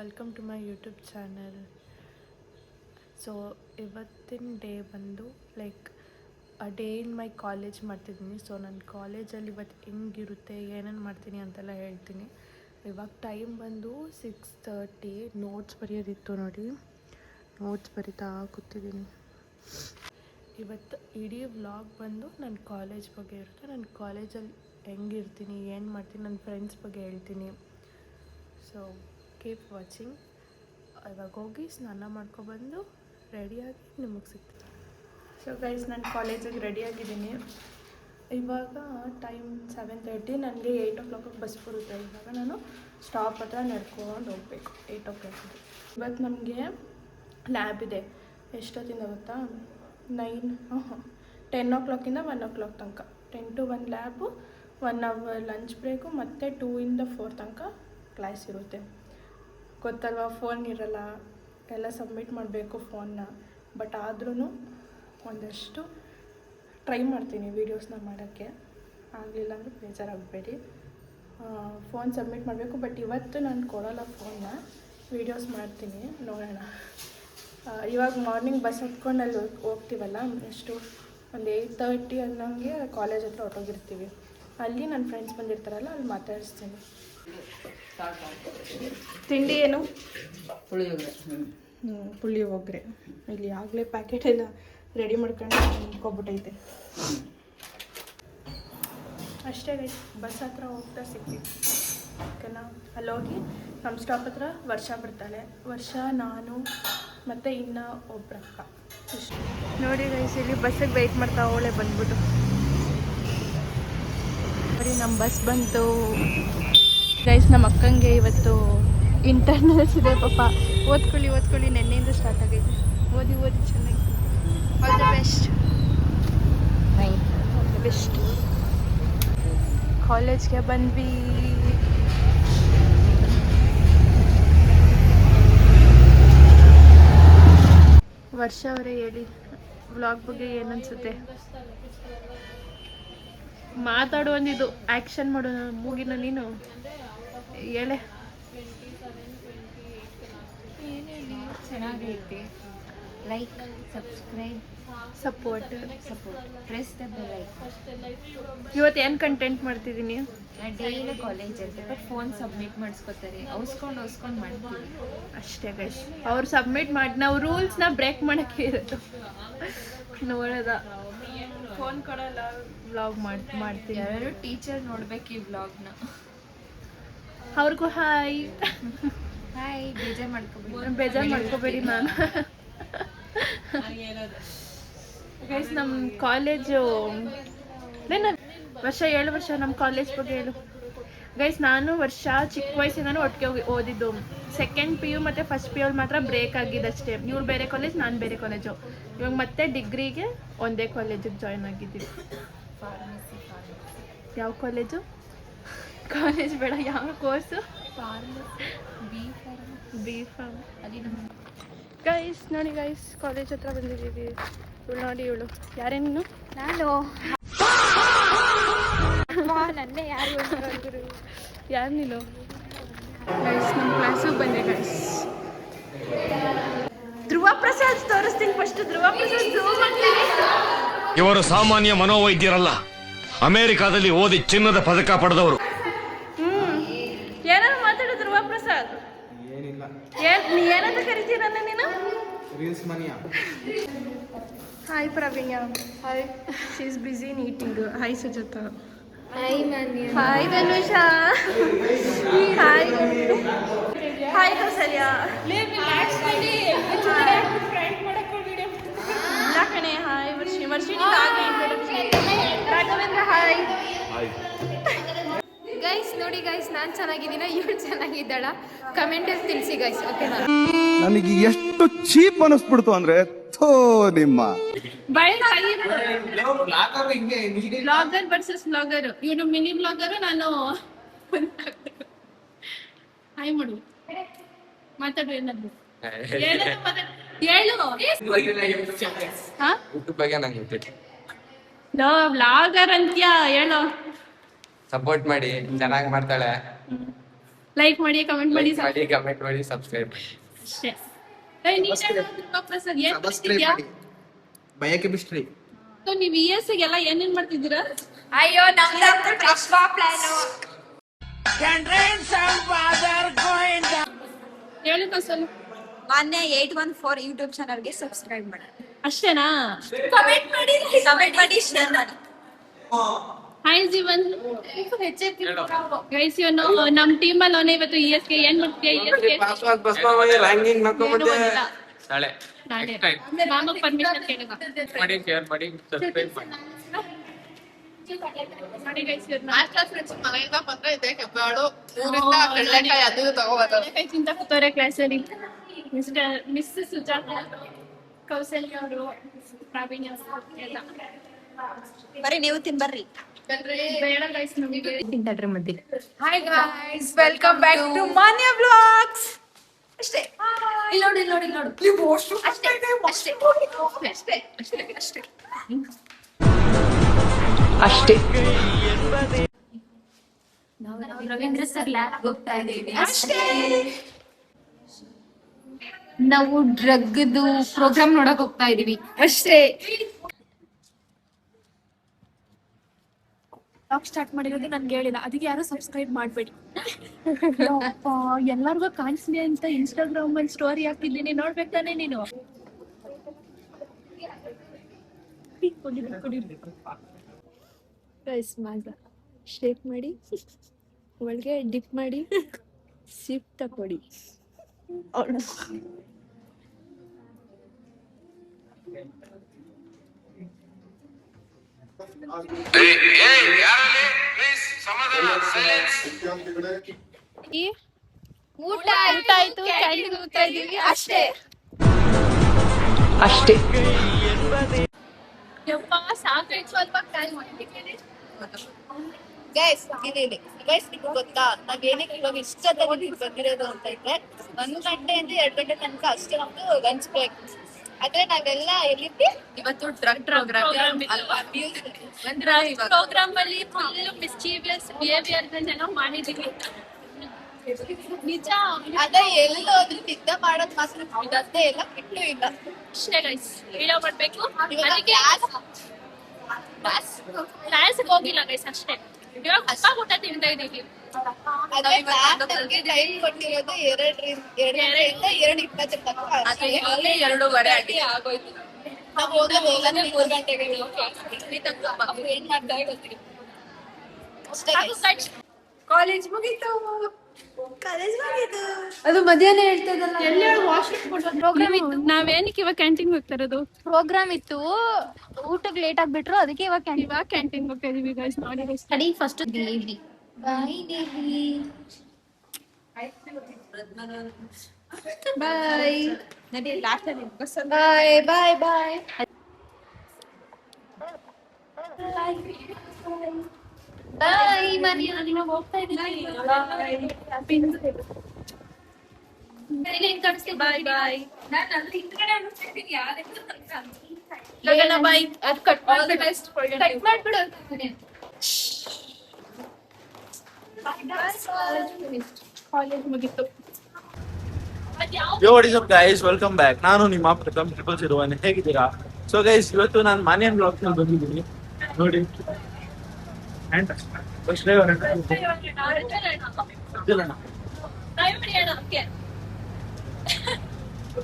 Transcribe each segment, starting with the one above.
Welcome to my YouTube channel. So ಇವತ್ತಿನ day ಬಂದು like day in my college ಮಾಡ್ತಿದ್ದೀನಿ. So ನನ್ನ ಕಾಲೇಜಲ್ಲಿ ಇವತ್ತು ಹೆಂಗಿರುತ್ತೆ, ಏನೇನು ಮಾಡ್ತೀನಿ ಅಂತೆಲ್ಲ ಹೇಳ್ತೀನಿ. ಇವಾಗ ಟೈಮ್ ಬಂದು 6:30. ನೋಟ್ಸ್ ಬರೆಯೋದಿತ್ತು ನೋಡಿ, ನೋಟ್ಸ್ ಬರಿತಾ ಕೂತಿದ್ದೀನಿ. ಇವತ್ತು ಇಡೀ ವ್ಲಾಗ್ ಬಂದು ನನ್ನ ಕಾಲೇಜ್ ಬಗ್ಗೆ ಇರುತ್ತೆ. ನನ್ನ ಕಾಲೇಜಲ್ಲಿ ಹೆಂಗಿರ್ತೀನಿ, ಏನು ಮಾಡ್ತೀನಿ, ನನ್ನ ಫ್ರೆಂಡ್ಸ್ ಬಗ್ಗೆ ಹೇಳ್ತೀನಿ. So keep watching. ಇವಾಗ ಹೋಗಿ ಸ್ನಾನ ಮಾಡ್ಕೊಬಂದು ರೆಡಿಯಾಗಿ ನಿಮಗೆ ಸಿಗ್ತೀನಿ. ಸೊ ಗೈಸ್, ನಾನು ಕಾಲೇಜಿಗೆ ರೆಡಿಯಾಗಿದ್ದೀನಿ. ಇವಾಗ ಟೈಮ್ 7:30. ನನಗೆ 8 o'clock ಬಸ್ ಬರುತ್ತೆ. ಇವಾಗ ನಾನು ಸ್ಟಾಪ್ ಹತ್ರ ನಡ್ಕೊಂಡು ಹೋಗಬೇಕು 8 o'clock. ಇವತ್ತು ನಮಗೆ ಲ್ಯಾಬ್ ಇದೆ. ಎಷ್ಟೊತ್ತಿಂದ ಗೊತ್ತಾ? 10 o'clock 1 o'clock ತನಕ. 10 to 1 lab, 1 hour lunch break, ಮತ್ತು 2 ಇಂದ 4 ತನಕ ಕ್ಲಾಸ್ ಇರುತ್ತೆ. ಗೊತ್ತಲ್ವ, ಫೋನ್ ಇರಲ್ಲ, ಎಲ್ಲ ಸಬ್ಮಿಟ್ ಮಾಡಬೇಕು ಫೋನ್ನ. ಬಟ್ ಆದ್ರೂ ಒಂದಷ್ಟು ಟ್ರೈ ಮಾಡ್ತೀನಿ ವೀಡಿಯೋಸ್ನ ಮಾಡೋಕ್ಕೆ. ಆಗಲಿಲ್ಲ ಅಂದರೆ ಬೇಜಾರಾಗಬೇಡಿ. ಫೋನ್ ಸಬ್ಮಿಟ್ ಮಾಡಬೇಕು. ಬಟ್ ಇವತ್ತು ನಾನು ಕೊಡೋಲ್ಲ ಫೋನ್ನ, ವೀಡಿಯೋಸ್ ಮಾಡ್ತೀನಿ, ನೋಡೋಣ. ಇವಾಗ ಮಾರ್ನಿಂಗ್ ಬಸ್ ಹತ್ಕೊಂಡು ಅಲ್ಲಿ ಹೋಗ್ತೀವಲ್ಲ, ಎಷ್ಟು ಒಂದು 8:30 ಅನ್ನೋಂಗೆ ಕಾಲೇಜ್ ಹತ್ರ ಹೊರಟೋಗಿರ್ತೀವಿ. ಅಲ್ಲಿ ನನ್ನ ಫ್ರೆಂಡ್ಸ್ ಬಂದಿರ್ತಾರಲ್ಲ, ಅಲ್ಲಿ ಮಾತಾಡಿಸ್ತೀನಿ. ತಿಂಡಿ ಏನು? ಪುಳಿಯೋಗರೆ. ಪುಳಿಯೋಗರೆ. ಇಲ್ಲಿ ಆಗಲೇ ಪ್ಯಾಕೆಟ್ ಎಲ್ಲ ರೆಡಿ ಮಾಡ್ಕೊಂಡು ನಿಂತ್ಕೊಬಿಟ್ಟೈತೆ. ಅಷ್ಟೇ ಗೈಸ್, ಬಸ್ ಹತ್ರ ಹೋಗ್ತಾ ಸಿಗ್ತೀವಿ. ಓಕೆನಾ? ಅಲ್ಲೋಗಿ ನಮ್ಮ ಸ್ಟಾಪ್ ಹತ್ರ ವರ್ಷ ಬರ್ತಾಳೆ. ವರ್ಷ, ನಾನು ಮತ್ತು ಇನ್ನೂ ಒಬ್ಬರಕ್ಕ. ಇಷ್ಟು ನೋಡಿ ಗೈಸ್, ಇಲ್ಲಿ ಬಸ್ಸಿಗೆ ವೆಯ್ಟ್ ಮಾಡ್ತಾ ಅವಳೆ ಬಂದ್ಬಿಟ್ಟು. ನೋಡಿ, ನಮ್ಮ ಬಸ್ ಬಂತು ಗೈಸ್. ನಮ್ಮ ಅಕ್ಕಂಗೆ ಇವತ್ತು ಇಂಟರ್ನಲ್ಸ್ ಇದೆ. ಪಾಪ ಓದ್ಕೊಳ್ಳಿ ನೆನ್ನೆಯಿಂದ ಸ್ಟಾರ್ಟ್ ಆಗೈತೆ. ಓದಿ ಚೆನ್ನಾಗಿ. All the best. All the best. ಕಾಲೇಜ್ಗೆ ಬಂದ್ವಿ. ವರ್ಷ ಅವರೇ ಹೇಳಿ, ವ್ಲಾಗ್ ಬಗ್ಗೆ ಏನನ್ಸುತ್ತೆ? ಮಾತಾಡು ಒಂದಿದು, ಆ್ಯಕ್ಷನ್ ಮಾಡು. ಮೂಗಿನ ನೀನು ಹೇಳೆ. ಚೆನ್ನಾಗೈತೆ. Like, subscribe, support, press the bell icon. ಇವತ್ತು ಏನು ಕಂಟೆಂಟ್ ಮಾಡ್ತಿದ್ದೀನಿ? ಡೈಲಿ ಕಾಲೇಜ್ ಇರುತ್ತೆ, ಬಟ್ ಫೋನ್ ಸಬ್ಮಿಟ್ ಮಾಡಿಸ್ಕೊತಾರೆ. ಅವಸ್ಕೊಂಡು ಮಾಡ್ತೀವಿ ಅಷ್ಟೇ ಗೈಸ್. ಅವ್ರು ಸಬ್ಮಿಟ್ ಮಾಡಿ ನಾವು ರೂಲ್ಸ್ನ ಬ್ರೇಕ್ ಮಾಡೋಕ್ಕೆ ಇರೋದು. ನೋಡೋದ, ಫೋನ್ ಕೊಡಲ್ಲ, ವ್ಲಾಗ್ ಮಾಡ್ತೀವಿ. ಯಾರು ಟೀಚರ್ ನೋಡ್ಬೇಕು ಈ ವ್ಲಾಗ್ನ. ಅವ್ರಿಗೂ ಹಾಯ್. ಬೇಜಾರು ಮಾಡ್ಕೋಬೇಡಿ. ನಾನು ಗೈಸ್, ನಮ್ಮ ಕಾಲೇಜು ವರ್ಷ 7 ವರ್ಷ. ನಮ್ಮ ಕಾಲೇಜ್ ಬಗ್ಗೆ ಹೇಳು ಗೈಸ್. ನಾನು ವರ್ಷ ಚಿಕ್ಕ ವಯಸ್ಸಿಂದನೂ ಒಟ್ಟಿಗೆ ಓದಿದ್ದು. 2nd PU ಮತ್ತು 1st PU ಮಾತ್ರ ಬ್ರೇಕ್ ಆಗಿದ್ದಷ್ಟೇ. ಇವಳು ಬೇರೆ ಕಾಲೇಜ್, ನಾನು ಬೇರೆ ಕಾಲೇಜು. ಇವಾಗ ಮತ್ತೆ ಡಿಗ್ರಿಗೆ ಒಂದೇ ಕಾಲೇಜಿಗೆ ಜಾಯ್ನ್ ಆಗಿದ್ದೀವಿ. ಯಾವ ಕಾಲೇಜು? ಕಾಲೇಜ್ ಬೇಡ, ಯಾವ ಕೋರ್ಸು? B pharm. ಗೈಸ್ ನೋಡಿ ಗೈಸ್, ಕಾಲೇಜ್ ಹತ್ರ ಬಂದಿದ್ದೀವಿ. ಇವಳು ನೋಡಿ, ಇವಳು ಯಾರೇ ನೀನು? ನಾನು ನನ್ನೇ ಯಾರು ನೀನು? ಗೈಸ್, ನಮ್ಮ ಕ್ಲಾಸಿಗೆ ಬಂದೆ ಗೈಸ್. ಧ್ರುವ ಪ್ರಸಾದ್ ತೋರಿಸ್ತೀನಿ ಫಸ್ಟ್. ಧ್ರುವ ಪ್ರಸಾದ್ ಇವರು ಸಾಮಾನ್ಯ ಮನೋವೈದ್ಯರಲ್ಲ, ಅಮೆರಿಕಾದಲ್ಲಿ ಓದಿ ಚಿನ್ನದ ಪದಕ ಪಡೆದವರು. ಏನಾದ್ರು ಮಾತಾಡು ಧ್ರುವ ಪ್ರಸಾದ್. ಏನಿಲ್ಲ, ನೀ ಏನಂತ ಕರಿತೀರ ನೀನು? Reels mania. Hi Praveenya. Hi. She is busy in eating. Hi Sujatha. Hi Manya. Hi Dhanusha. Hi. Hi Kousalya. ಇಲ್ಲ ಕಣೆ. Hi Varshini. Raghavendra. Hi. Guys ನೋಡಿ ಗೈಸ್, ನಾನು ಚೆನ್ನಾಗಿದ್ದೀನ, ಇವಳು ಚೆನ್ನಾಗಿದ್ದಾಳ? ಕಮೆಂಟಲ್ಲಿ ತಿಳಿಸಿ ಗೈಸ್, ಓಕೆನಾ? ನನಗೆ ಎಷ್ಟು ಚೀಪ್ ಅನಿಸ್ಬಿಡ್ತು ಅಂದ್ರೆ, ಥೋ ನಿಮ್ಮ ಬ್ಲಾಗರ್ ವರ್ಸಸ್ ಬ್ಲಾಗರ್. ಇವನು ಮಿನಿ ಬ್ಲಾಗರು, ನಾನು ಹಾಯ್ ಮಾಡು. ಮಾತಾಡು, ಏನಾದ್ರು ಹೇಳು. ಬ್ಲಾಗರ್ ಅಂತ್ಯಾ? ಹೇಳು. ಸಪೋರ್ಟ್ ಮಾಡಿ, ಚೆನ್ನಾಗಿ ಮಾಡ್ತಾಳೆ. ಲೈಕ್ ಮಾಡಿ ಕಮೆಂಟ್ ಮಾಡಿ ಕಮೆಂಟ್ ಮಾಡಿ ಸಬ್ಸ್ಕ್ರೈಬ್ ಮಾಡಿ. ಅಷ್ಟೇ. ಪ್ರಸಾದ್ ಏನ್ ಸಬ್ಸ್ಕ್ರೈಬ್ ಮಾಡಿ. ಬಯಕೆ ಬಿಸ್ಟ್ರಿ. ಸೊ ನೀವು ES-ಗೆಲ್ಲ ಏನೇನ್ ಮಾಡ್ತಿದ್ದೀರಾ? ಅಯ್ಯೋ ನಮ್ದಂತೂ ಟ್ರಸ್ಟ್ ಪ್ಲಾನು. ಹೇಳಿ ಕಸಲ್. ಮಾನ್ಯ 814 ಯೂಟ್ಯೂಬ್ ಚಾನಲ್ಗೆ ಸಬ್ಸ್ಕ್ರೈಬ್ ಮಾಡಿ. ಅಷ್ಟೇನಾ? ಕಮೆಂಟ್ ಮಾಡಿ ಶೇರ್ ಮಾಡಿ. ಹಾಯ್ ಜೀವನ್. ಗೈಸ್ ಇವನು ನಮ್ ಟೀಮ್ ಅಲ್ಲಿ ಅವನೇ ಇವತ್ತು ES-ಗೆ ಏನ್ ಮಾಡ್ತೀಯಾ? ES-ಗೆ ರ್ಯಾಂಕಿಂಗ್ ಹಾಕೊಂಡ್ಬಂದೆ. ನಾಳೆ ಮಾಮಗ್ ಪರ್ಮಿಷನ್ ಕೇಳಿದ ಮಾಡಿ ಶೇರ್ ಮಾಡಿ ಸಬ್ಸ್ಕ್ರೈಬ್ ಮಾಡಿ. ನೋಡಿ ಗೈಸ್ ಇವ್ರನ್ನ ಮನೆಯಿಂದ ಬಂದ್ರೆ ಇದೆ ಹೆಬ್ಬಾಳು ಊರಿಂದ ಕಡಲೆಕಾಯಿ ಅದು ತಗೋಬರ್ತಾರೆ. ಚಿಂತ ಕೂತವ್ರೆ ಕ್ಲಾಸಲ್ಲಿ. ಮಿಸ್ ಸುಜಾತ, ಕೌಸಲ್ಯ ಅವರು, ಪ್ರಾವೀಣ್ಯ ಎಲ್ಲ. ಬರೀ ನೀವು ತಿನ್ಬರ್ರಿ. ಬೇಡ ಗೈಸ್ ನಮಗೆ ತಿಂತಾಡ್ರಿ ಮಧ್ಯೆ. Hi guys, welcome back to Manya vlogs. ಅಷ್ಟೇ. ಇಲ್ಲಿ ನೋಡಿ. ಅಷ್ಟೇ. ನಾವು ರವೀಂದ್ರ ಸರ್ ಲ್ಯಾಬ್ ಹೋಗ್ತಾ ಇದ್ದೀವಿ. ಅಷ್ಟೇ. ನಾವು ಡ್ರಗ್ದು ಪ್ರೋಗ್ರಾಮ್ ನೋಡಕ್ ಹೋಗ್ತಾ ಇದೀವಿ. ಅಷ್ಟೇ. ಸ್ಟಾರ್ಟ್ ಮಾಡಿರೋದು ನನ್ಗೆ ಹೇಳಿಲ್ಲ, ಅದಕ್ಕೆ ಯಾರು ಸಬ್ಸ್ಕ್ರೈಬ್ ಮಾಡ್ಬೇಡಿ. ಎಲ್ಲರಿಗೂ ಕಾಣಿಸ್ಲಿ ಅಂತ ಇನ್ಸ್ಟಾಗ್ರಾಮ್ ಅಲ್ಲಿ ಸ್ಟೋರಿ ಹಾಕಿದ್ದೀನಿ, ನೋಡ್ಬೇಕಾನೆ ನೀನು. ಶೇಕ್ ಮಾಡಿ ಒಳಗೆ ಡಿಪ್ ಮಾಡಿ ಸಿಪ್ ತಕೊಡಿ. ಊಟ ಆಯ್ತು, ಕ್ಯಾಂಟೀನ್ ಹೋಗ್ತಾ ಇದೀವಿ. ಅಷ್ಟೇ. ಯಪ್ಪ ಸಾಕಾಯ್ತು, ಸ್ವಲ್ಪ ಕಾಲ್ ಮಾಡ್ತೀನಿ. ಗೈಸ್ ನಿಮ್ಗೆ ಗೊತ್ತಾ ನಾವ್ ಏನಕ್ಕೆ ಇವಾಗ ಇಷ್ಟೊತ್ತಾಗಿ ಬಂದಿರೋದು ಅಂತ ಇದ್ರೆ 1 ಗಂಟೆಯಿಂದ 2 ಗಂಟೆ ತನಕ ಅಷ್ಟೇ ನಮ್ದು ಲಂಚ್ ಬ್ರೇಕ್. ಆದ್ರೆ ನಾವೆಲ್ಲ ಎಲ್ಲಿದ್ವಿ ಇವತ್ತು ಡ್ರಗ್ ಪ್ರೋಗ್ರಾಮ್ ಪ್ರೋಗ್ರಾಮ್ ಅಲ್ಲಿ ಫುಲ್ ಮಿಸ್ಚೀವಿಯಸ್ ಬಿಹೇವಿಯರ್ ಏನೋ ಮಾಡಿದೀವಿ. ನಿಜ. ಅದೇ ಎಲ್ಲೋದ್ರು ನಿದ್ದೆ ಮಾಡೋದ್ ಮಾತ್ರ ಇದದ್ದೇ ಇಲ್ಲ, ಬಿಟ್ಟು ಇಲ್ಲ. ಅಷ್ಟೇ ಗೈಸ್, ವಿಡಿಯೋ ಮಾಡ್ಬೇಕು. ಇವಾಗ ಅದಕ್ಕೆ ಕ್ಲಾಸ್ಗೆ ಹೋಗಿಲ್ಲ ಗೈಸ್, ಅಷ್ಟೇ. ಇವಾಗ ಅಪ್ಪ ಊಟ ತಿಂತಾ ಇದೀವಿ. ಅದೇ ನಮ್ಗೆ ಟೈಮ್ ಕೊಟ್ಟಿರೋದು 2:02 2:20 ತನಕ ಅಷ್ಟೇ. 2:15 ಆಗೋಯ್ತು. ನಾವ್ ಹೋಗೋದು 3 ಗಂಟೆಗೆ. ಅವ್ರು ಏನ್ ಮಾಡ್ತಾರೆ ಗೊತ್ತಿಲ್ಲ. ಅಷ್ಟೇ guys. ಕಾಲೇಜ್ ಮುಗೀತು. ಅದು ಮಧ್ಯಾಹ್ನ ಹೇಳ್ತದಲ್ಲ. ಎಲ್ಲಿ ಪ್ರೋಗ್ರಾಮ್ ಇತ್ತು. ನಾವೇನಕ್ಕೆ ಇವಾಗ ಕ್ಯಾಂಟೀನ್ ಹೋಗ್ತಾ ಇರೋದು? ಪ್ರೋಗ್ರಾಮ್ ಇತ್ತು, ಊಟಕ್ಕೆ ಲೇಟ್ ಆಗ್ಬಿಟ್ರು, ಅದಕ್ಕೆ ಇವಾಗ ಕ್ಯಾಂಟೀನ್ ಹೋಗ್ತಾ ಇದೀವಿ ಗೈಸ್. ನೋಡಿ ಗೈಸ್, ಸ್ಟಡಿ ಫಸ್ಟ್ ದೇವಿ. ಬಾಯ್. ನಡಿ ಲಾಸ್ಟ್ ಅಲ್ಲಿ ಬಾಯ್. ಬಾಯ್ ಮರಿಯಾದಿನ ಹೋಗ್ತಾ ಇದ್ದೀನಿ. ಬಾಯ್ ಬಾಯ್. ಲಗನ ಬಾಯ್. ಅದು ಕಟ್ ಮಾಡ್ಬಿಡು. ಕಾಲೇಜ್ ಮುಗೀತು. Yo what is up guys, welcome back. ನಾನು ನಿಮ್ಮ ಪ್ರಥಮ್ 001. ಹೇಗಿದ್ದೀರಾ? ಸೊ ಗೈಸ್, ಇವತ್ತು ನಾನು ಮಾನ್ಯನ್ ಬ್ಲಾಗ್ ನಲ್ಲಿ ಬಂದಿದ್ದೀನಿ. ನೋಡಿ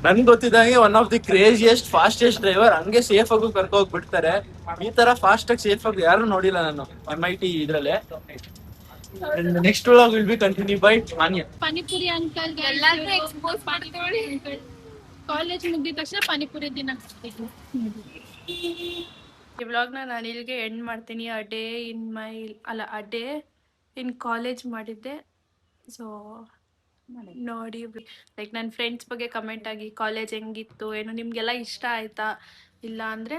ನನ್ಗೆ ಗೊತ್ತಿದ್ದಂಗೆ one of the craziest fastest driver. ಹಂಗೆ ಸೇಫ್ ಆಗೂ ಕರ್ಕೊ ಹೋಗ್ಬಿಡ್ತಾರೆ. ಈ ತರ ಫಾಸ್ಟ್ ಆಗಿ ಸೇಫ್ ಆಗಿ ಯಾರು ನೋಡಿಲ್ಲ ನಾನು MIT ಇದ್ರಲ್ಲೇ. Next vlog will be continue by ಮಾನ್ಯ. ಪಾನಿಪುರಿ ಅಂಕಲ್ ಎಲ್ಲಾದ್ರೂ ಎಕ್ಸ್ಪೋಸ್ ಮಾಡ್ಕೊಳ್ಳಿ. ಕಾಲೇಜ್ ಮುಗಿದ ತಕ್ಷಣ ಪಾನಿಪುರಿ ದಿನ. ಈ ವ್ಲಾಗ್ನ ನಾನು ಇಲ್ಲಿಗೆ ಎಂಡ್ ಮಾಡ್ತೀನಿ. ಅ ಡೇ ಇನ್ ಕಾಲೇಜ್ ಮಾಡಿದ್ದೆ. ಸೊ ನೋಡಿ, ಲೈಕ್ ನನ್ನ ಫ್ರೆಂಡ್ಸ್ ಬಗ್ಗೆ ಕಮೆಂಟ್ ಆಗಿ ಕಾಲೇಜ್ ಹೆಂಗಿತ್ತು ಏನು, ನಿಮಗೆಲ್ಲ ಇಷ್ಟ ಆಯ್ತಾ, ಇಲ್ಲ ಅಂದರೆ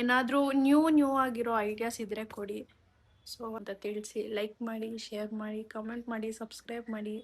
ಏನಾದರೂ ನ್ಯೂ ಆಗಿರೋ ಐಡಿಯಾಸ್ ಇದ್ದರೆ ಕೊಡಿ. ಸೊ ಅಂತ ತಿಳಿಸಿ. ಲೈಕ್ ಮಾಡಿ, ಶೇರ್ ಮಾಡಿ, ಕಮೆಂಟ್ ಮಾಡಿ, ಸಬ್ಸ್ಕ್ರೈಬ್ ಮಾಡಿ.